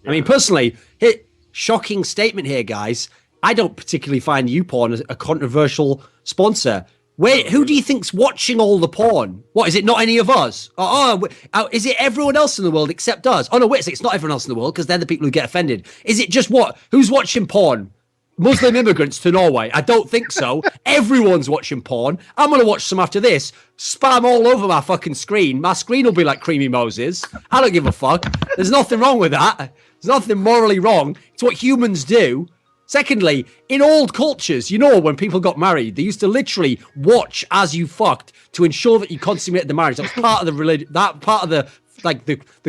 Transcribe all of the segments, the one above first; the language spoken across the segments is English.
I mean, personally, shocking statement here, guys. I don't particularly find YouPorn a controversial sponsor. Wait, who do you think's watching all the porn? What, is it not any of us? Is it everyone else in the world except us? Oh, no, wait a second, it's not everyone else in the world because they're the people who get offended. Is it just what? Who's watching porn? Muslim immigrants to Norway? I don't think so. Everyone's watching porn. I'm going to watch some after this. Spam all over my fucking screen. My screen will be like Creamy Moses. I don't give a fuck. There's nothing wrong with that. There's nothing morally wrong. It's what humans do. Secondly, in old cultures, you know, when people got married, they used to literally watch as you fucked to ensure that you consummated the marriage. That was part of the religion, that part of the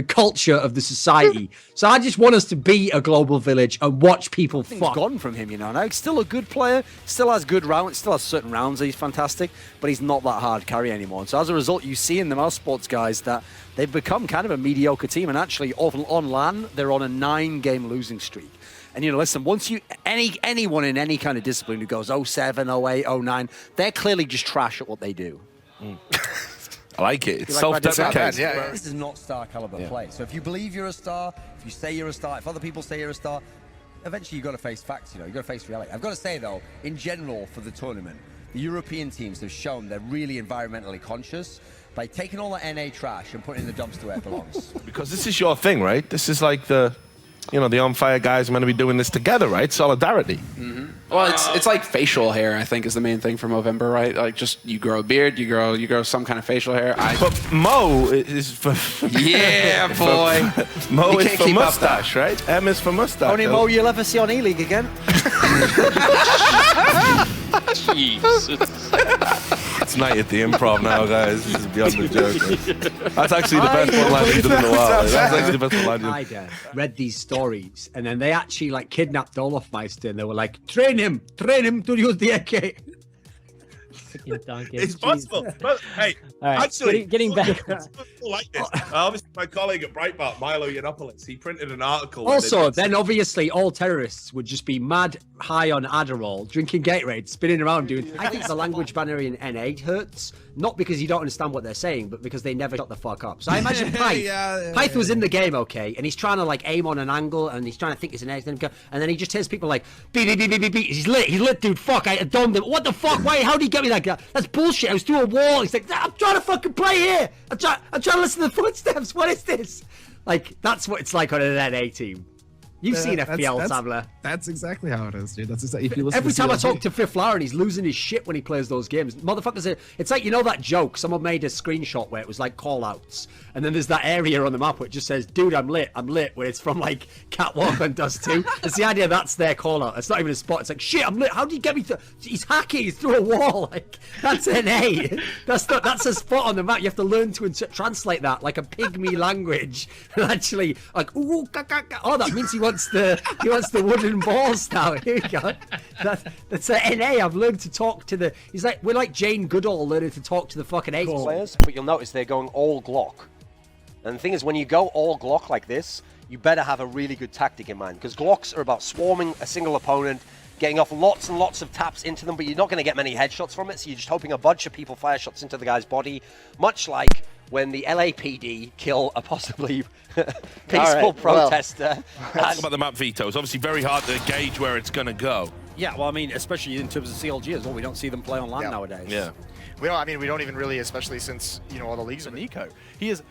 culture of the society. So I just want us to be a global village and watch people fuck. He's gone from him, you know. Now he's still a good player, still has good rounds, still has certain rounds that he's fantastic, but he's not that hard carry anymore. And so as a result, you see in the mouse sports guys that they've become kind of a mediocre team. And actually, on LAN, they're on a 9-game losing streak. And, you know, listen, once anyone in any kind of discipline who goes 07, 08, 09, they're clearly just trash at what they do. I like it. It's self-deprecating. Yeah. This is not star caliber play. So if you believe you're a star, if you say you're a star, if other people say you're a star, eventually you've got to face facts, you know, you've got to face reality. I've got to say, though, in general for the tournament, the European teams have shown they're really environmentally conscious by taking all the NA trash and putting it in the dumpster where it belongs. Because this is your thing, right? This is like the On Fire guys are going to be doing this together, right? Solidarity. Mm-hmm. Well, it's like facial hair, I think, is the main thing for Movember, right? Like, just you grow a beard, you grow some kind of facial hair. But Mo is for... Yeah, boy. Mo is for mustache, right? M is for mustache. Only Mo you'll ever see on E-League again. It's night at the Improv now, guys. This is beyond the joke. That's actually the best one line you've done in a while. That's actually the best one line. I read these stories, and then they actually like kidnapped Olofmeister, and they were like, train him to use the AK. It's possible. But, hey, right, actually, getting back. Like this. Obviously, my colleague at Breitbart, Milo Yiannopoulos, he printed an article. Also, then obviously all terrorists would just be mad high on Adderall, drinking Gatorade, spinning around doing... I think the language barrier in NA hurts, not because you don't understand what they're saying, but because they never shut the fuck up. So I imagine Pyth was in the game, okay, and he's trying to like aim on an angle, and he's trying to think it's an egg, and then he just hears people like, beep, beep, beep, beep, beep, beep. He's lit, dude, fuck, I domed him. What the fuck, why, how did he get me like that? That's bullshit, I was through a wall. He's like, I'm trying to fucking play here. I'm trying to listen to the footsteps. What is this? Like, that's what it's like on an NA team. You've seen FPL, Samler. That's exactly how it is, dude. That's exactly. If you listen Every to time I CLG. talk to Fifth Lauren, he's losing his shit when he plays those games. Motherfuckers, it's like, you know that joke? Someone made a screenshot where it was like call-outs, and then there's that area on the map where it just says, dude, I'm lit, where it's from like Catwalk and Dust 2. It's the idea that's their call-out. It's not even a spot. It's like, shit, I'm lit. How did he get me through? He's hacking. He's through a wall. Like, that's NA. That's a spot on the map. You have to learn to translate that like a pygmy language. And actually, like, ooh, oh, that means he wants the wooden balls now. Here we go. That's NA. I've learned to talk to the... We're like Jane Goodall learning to talk to the fucking eight players, but you'll notice they're going all Glock. And the thing is, when you go all Glock like this, you better have a really good tactic in mind, because Glocks are about swarming a single opponent, getting off lots and lots of taps into them, but you're not going to get many headshots from it, so you're just hoping a bunch of people fire shots into the guy's body, much like when the LAPD kill a possibly peaceful protester. Talk about the map vetoes. Obviously very hard to gauge where it's going to go. Yeah, well, I mean, especially in terms of CLG as well, we don't see them play on LAN nowadays. Yeah. We don't even really, especially since, you know, all the leagues are Nico. He is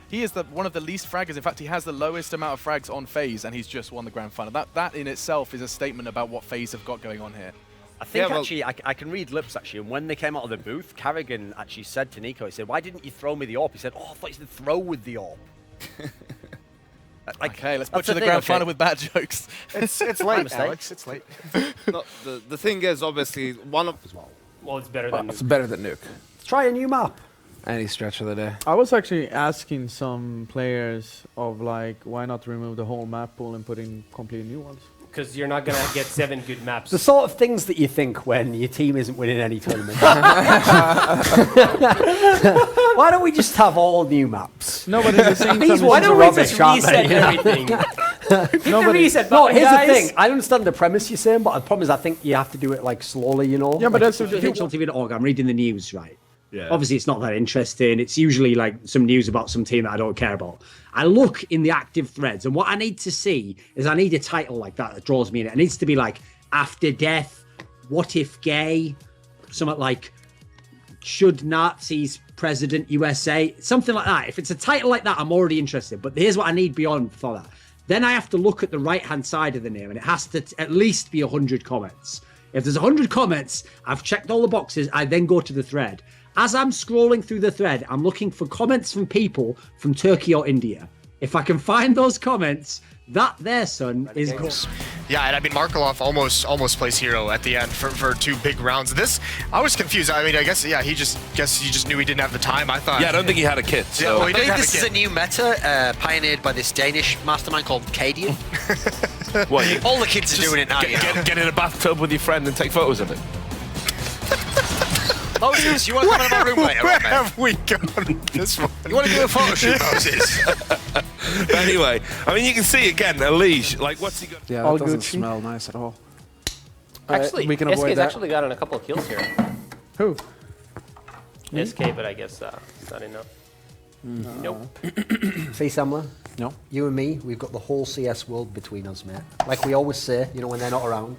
one of the least fraggers. In fact, he has the lowest amount of frags on FaZe, and he's just won the grand final. That in itself is a statement about what FaZe have got going on here. I think actually, I can read lips actually, and when they came out of the booth, Carrigan actually said to Nico, he said, why didn't you throw me the AWP? He said, oh, I thought you said throw with the AWP. Like, okay, let's butcher the grand final with bad jokes. It's late, Alex. It's late. No, the thing is, obviously, one of... Well, it's better than It's better than Nuke. Let's try a new map. Any stretch of the day. I was actually asking some players of like, why not remove the whole map pool and put in completely new ones? Because you're not going to get 7 good maps. The sort of things that you think when your team isn't winning any tournament. Why don't we just have all new maps? No, but at the same time, why don't we just reset everything? No, here's the thing. I understand the premise you're saying, but the problem is I think you have to do it like slowly, you know? Yeah, but that's Official TV.org. I'm reading the news, right? Yeah. Obviously, it's not that interesting. It's usually like some news about some team that I don't care about. I look in the active threads, and what I need to see is I need a title like that draws me in. It needs to be like After Death, What If Gay, something like Should Nazis President USA, something like that. If it's a title like that, I'm already interested. But here's what I need beyond for that. Then I have to look at the right-hand side of the name, and it has to at least be 100 comments. If there's 100 comments, I've checked all the boxes. I then go to the thread. As I'm scrolling through the thread, I'm looking for comments from people from Turkey or India. If I can find those comments, that there, son, is good. Yeah, and I mean, Markelov almost plays hero at the end for 2 big rounds. This, I was confused. I mean, I guess, yeah, he just knew he didn't have the time. I thought. Yeah, I don't think he had a kit. So. Yeah, well, I believe this is a new meta pioneered by this Danish mastermind called Cadian. What, all the kids are doing it now. Get in a bathtub with your friend and take photos of it. Moses, you want to come in my room later? Where have we gone? This one. You want to do a photo shoot, Moses? But anyway, I mean, you can see again, Elish, like, what's he got? Yeah, All it doesn't Gucci. smell nice at all. Actually, we can avoid SK's that. actually gotten a couple of kills here. Who? SK, but I guess it's not enough. Nope. See, Samler? No. You and me, we've got the whole CS world between us, mate. Like we always say, you know, when they're not around.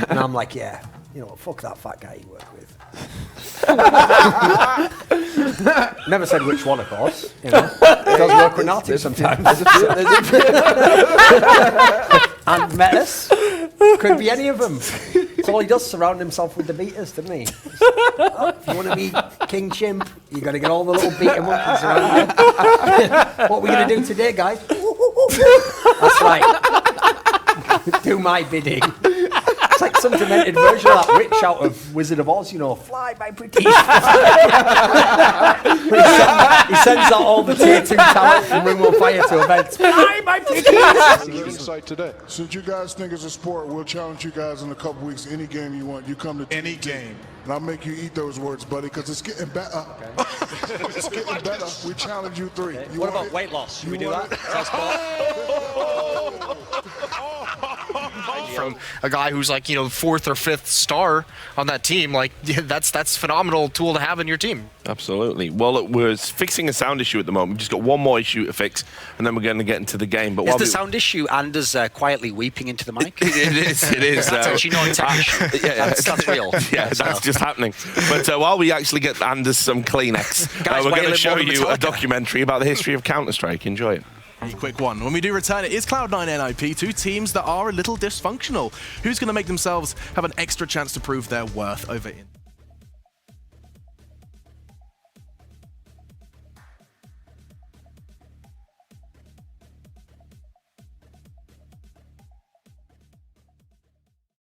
And I'm like, yeah, you know, fuck that fat guy you work with. Never said which one, of course. You know, it does work with Nazi sometimes. And Metis could be any of them. That's all he does, surround himself with the beaters, doesn't he? If you want to be King Chimp, you got to get all the little beater monkeys around you. What are we going to do today, guys? That's right. Do my bidding. It's like some demented version of that witch out of Wizard of Oz, you know, fly my pretty. He sends out all the tier 2 talent from Room on Fire to events. Fly my pretty. Insight today. Since you guys think it's a sport, we'll challenge you guys in a couple weeks. Any game you want, you come to any game. And I'll make you eat those words, buddy, because it's getting better. Okay. It's getting better. We challenge you 3. Okay. You What about it? weight loss? Should we do want that? From a guy who's like, you know, 4th or 5th star on that team, like that's a phenomenal tool to have in your team. Absolutely. Well, look, we're fixing a sound issue at the moment. We've just got one more issue to fix, and then we're going to get into the game. But Is the sound issue Anders quietly weeping into the mic? It is. That's actually not a tech issue. Yeah, that's real. Yeah, that's just happening. But while we actually get Anders some Kleenex, Guys, we're going to wailing show more than you a Metallica. documentary about the history of Counter-Strike. Enjoy it. Quick one. When we do return, it is Cloud9 NIP, 2 teams that are a little dysfunctional. Who's going to make themselves have an extra chance to prove their worth over in...